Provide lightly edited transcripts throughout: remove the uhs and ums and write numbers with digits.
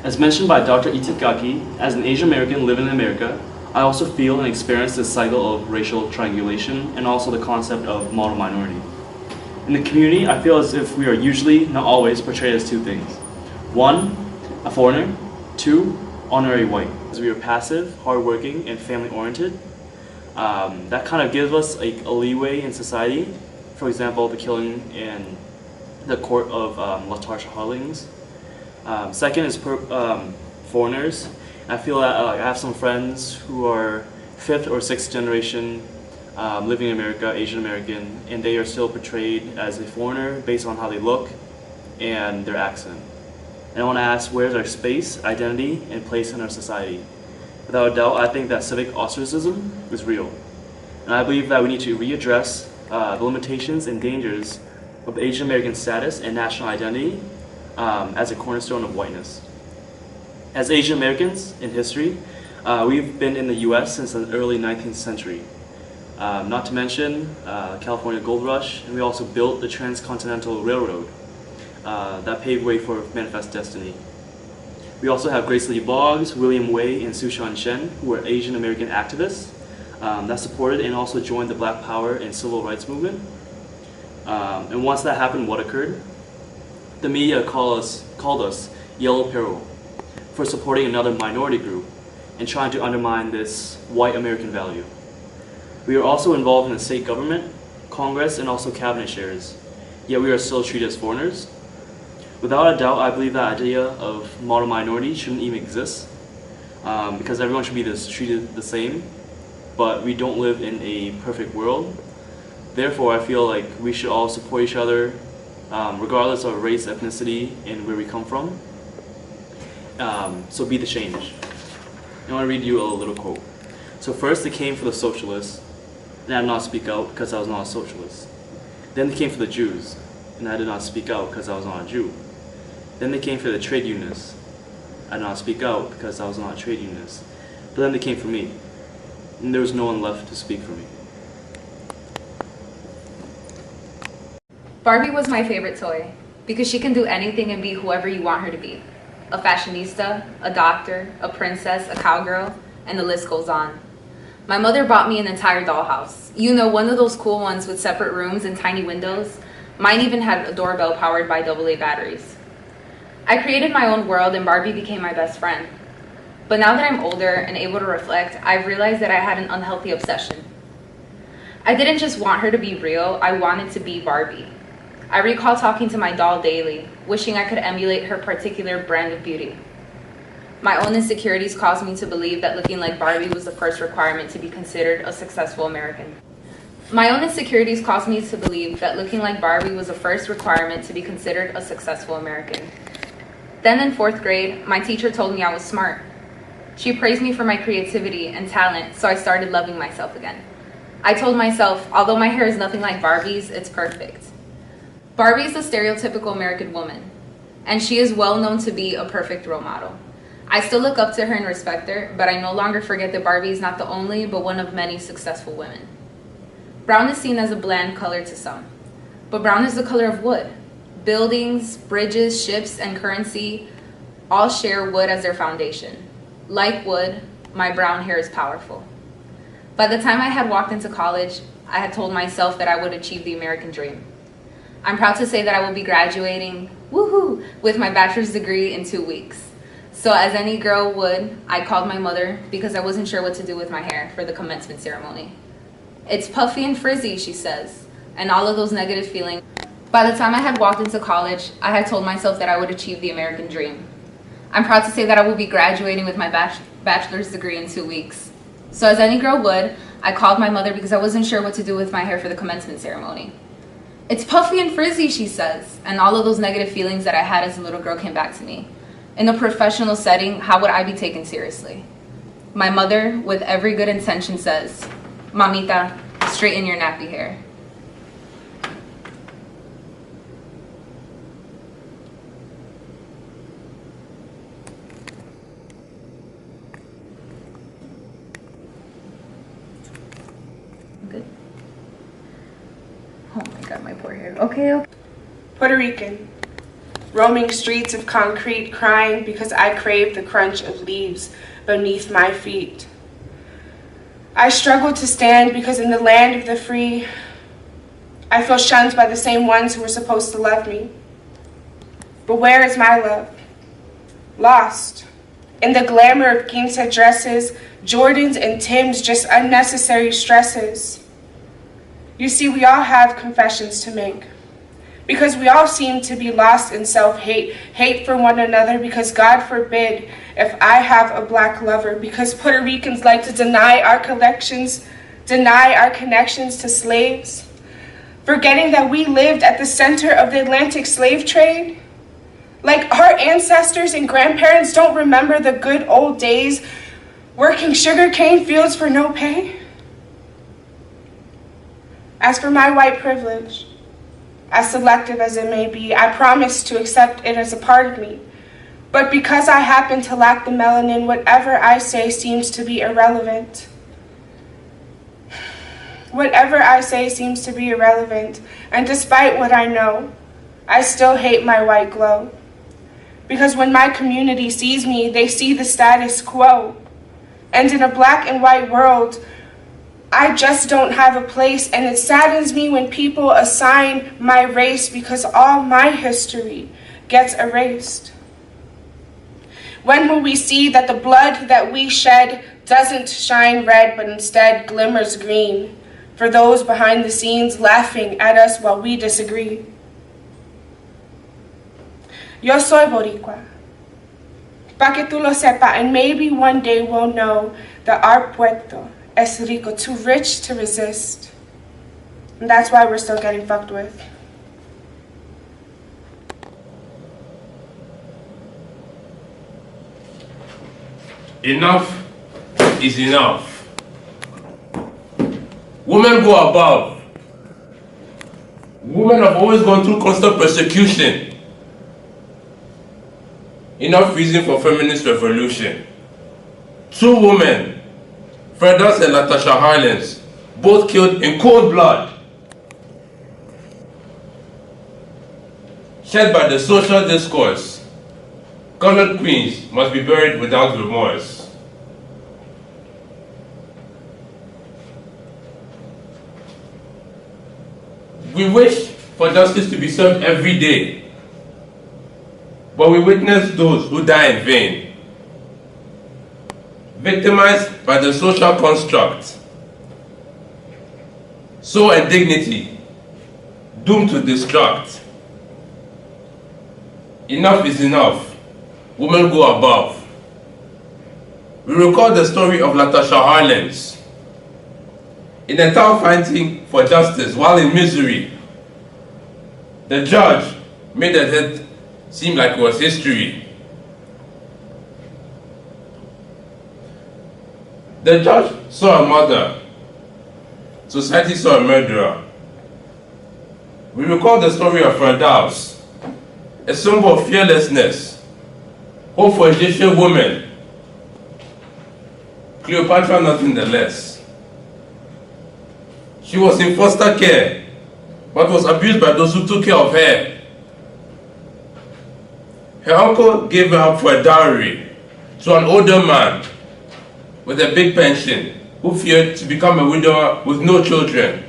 As mentioned by Dr. Itikaki, as an Asian American living in America, I also feel and experience this cycle of racial triangulation and also the concept of model minority. In the community, I feel as if we are usually, not always, portrayed as two things. One, a foreigner. Two, honorary white. As we are passive, hardworking, and family-oriented, that kind of gives us a leeway in society. For example, the killing in the court of Latarsha Harlings. Second is foreigners. I feel that I have some friends who are 5th or 6th generation living in America, Asian American, and they are still portrayed as a foreigner based on how they look and their accent. And I want to ask, where's our space, identity, and place in our society? Without a doubt, I think that civic ostracism is real. And I believe that we need to readdress the limitations and dangers of Asian American status and national identity as a cornerstone of whiteness. As Asian Americans in history, we've been in the US since the early 19th century. Not to mention California Gold Rush, and we also built the Transcontinental Railroad that paved way for Manifest Destiny. We also have Grace Lee Boggs, William Way, and Sushan Shen, who were Asian American activists that supported and also joined the Black Power and Civil Rights movement. And once that happened, what occurred? The media called us Yellow Peril for supporting another minority group and trying to undermine this white American value. We are also involved in the state government, Congress, and also cabinet chairs, yet we are still treated as foreigners. Without a doubt, I believe that idea of model minority shouldn't even exist because everyone should be treated the same, but we don't live in a perfect world. Therefore, I feel like we should all support each other regardless of race, ethnicity, and where we come from. So be the change. I want to read you a little quote. So first they came for the socialists, and I did not speak out because I was not a socialist. Then they came for the Jews, and I did not speak out because I was not a Jew. Then they came for the trade unionists. I did not speak out because I was not a trade unionist. But then they came for me, and there was no one left to speak for me. Barbie was my favorite toy because she can do anything and be whoever you want her to be. A fashionista, a doctor, a princess, a cowgirl, and the list goes on. My mother bought me an entire dollhouse. You know, one of those cool ones with separate rooms and tiny windows. Mine even had a doorbell powered by AA batteries. I created my own world and Barbie became my best friend. But now that I'm older and able to reflect, I've realized that I had an unhealthy obsession. I didn't just want her to be real, I wanted to be Barbie. I recall talking to my doll daily, wishing I could emulate her particular brand of beauty. My own insecurities caused me to believe that looking like Barbie was the first requirement to be considered a successful American. My own insecurities caused me to believe that looking like Barbie was the first requirement to be considered a successful American. Then in 4th grade, my teacher told me I was smart. She praised me for my creativity and talent, so I started loving myself again. I told myself, although my hair is nothing like Barbie's, it's perfect. Barbie is the stereotypical American woman, and she is well known to be a perfect role model. I still look up to her and respect her, but I no longer forget that Barbie is not the only, but one of many successful women. Brown is seen as a bland color to some, but brown is the color of wood. Buildings, bridges, ships, and currency all share wood as their foundation. Like wood, my brown hair is powerful. By the time I had walked into college, I had told myself that I would achieve the American dream. I'm proud to say that I will be graduating, woohoo, with my bachelor's degree in 2 weeks. So as any girl would, I called my mother because I wasn't sure what to do with my hair for the commencement ceremony. It's puffy and frizzy, she says, and all of those negative feelings. By the time I had walked into college, I had told myself that I would achieve the American dream. I'm proud to say that I will be graduating with my bachelor's degree in 2 weeks. So as any girl would, I called my mother because I wasn't sure what to do with my hair for the commencement ceremony. It's puffy and frizzy, she says, and all of those negative feelings that I had as a little girl came back to me. In a professional setting, how would I be taken seriously? My mother, with every good intention, says, "Mamita, straighten your nappy hair." Good. Oh my God, my poor hair. Okay. Puerto Rican. roaming streets of concrete, crying because I crave the crunch of leaves beneath my feet. I struggle to stand because in the land of the free, I feel shunned by the same ones who were supposed to love me. But where is my love? Lost. In the glamour of king-set dresses, Jordans and Timbs, just unnecessary stresses. You see, we all have confessions to make. Because we all seem to be lost in self-hate, hate for one another, because God forbid if I have a black lover, because Puerto Ricans like to deny our collections, deny our connections to slaves, forgetting that we lived at the center of the Atlantic slave trade. Like our ancestors and grandparents don't remember the good old days working sugarcane fields for no pay. As for my white privilege, as selective as it may be, I promise to accept it as a part of me. But because I happen to lack the melanin, whatever I say seems to be irrelevant. Whatever I say seems to be irrelevant, and despite what I know, I still hate my white glow. Because when my community sees me, they see the status quo. And in a black and white world, I just don't have a place, and it saddens me when people assign my race because all my history gets erased. When will we see that the blood that we shed doesn't shine red, but instead glimmers green, for those behind the scenes laughing at us while we disagree? Yo soy Boricua, pa' que tú lo sepa, and maybe one day we'll know that our puerto es rico, too rich to resist. And that's why we're still getting fucked with. Enough is enough. Women go above. Women have always gone through constant persecution. Enough reason for feminist revolution. Two women, Fredas and Latasha Harlins, both killed in cold blood. Shed by the social discourse, colored queens must be buried without remorse. We wish for justice to be served every day, but we witness those who die in vain, victimized by the social construct, soul and dignity, doomed to destruct. Enough is enough. Women go above. We recall the story of Latasha Harlins. In a town fighting for justice while in misery, the judge made her death seem like it was history. The judge saw a murder. Society saw a murderer. We recall the story of Firdaus, a symbol of fearlessness, hope for Egyptian women. Cleopatra nothing the less. She was in foster care, but was abused by those who took care of her. Her uncle gave her up for a dowry to an older man with a big pension who feared to become a widower with no children.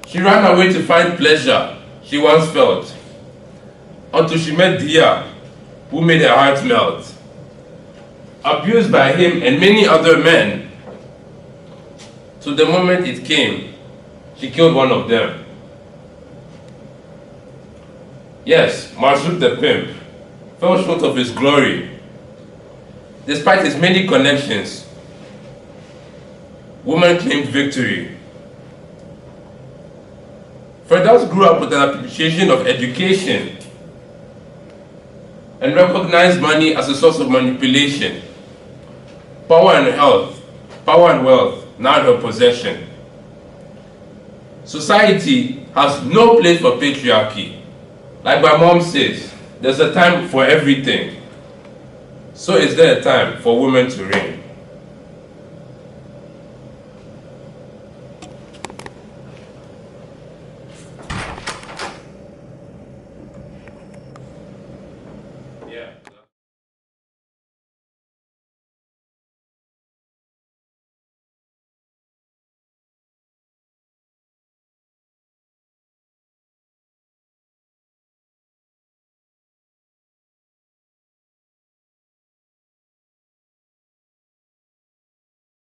She ran away to find pleasure she once felt, until she met Dia, who made her heart melt. Abused by him and many other men, to the moment it came, she killed one of them. Yes, Marzuk the pimp fell short of his glory. Despite his many connections, women claimed victory. Firdaus grew up with an appreciation of education and recognized money as a source of manipulation. Power and health, power and wealth, now in her possession. Society has no place for patriarchy. Like my mom says, there's a time for everything. So is there a time for women to reign.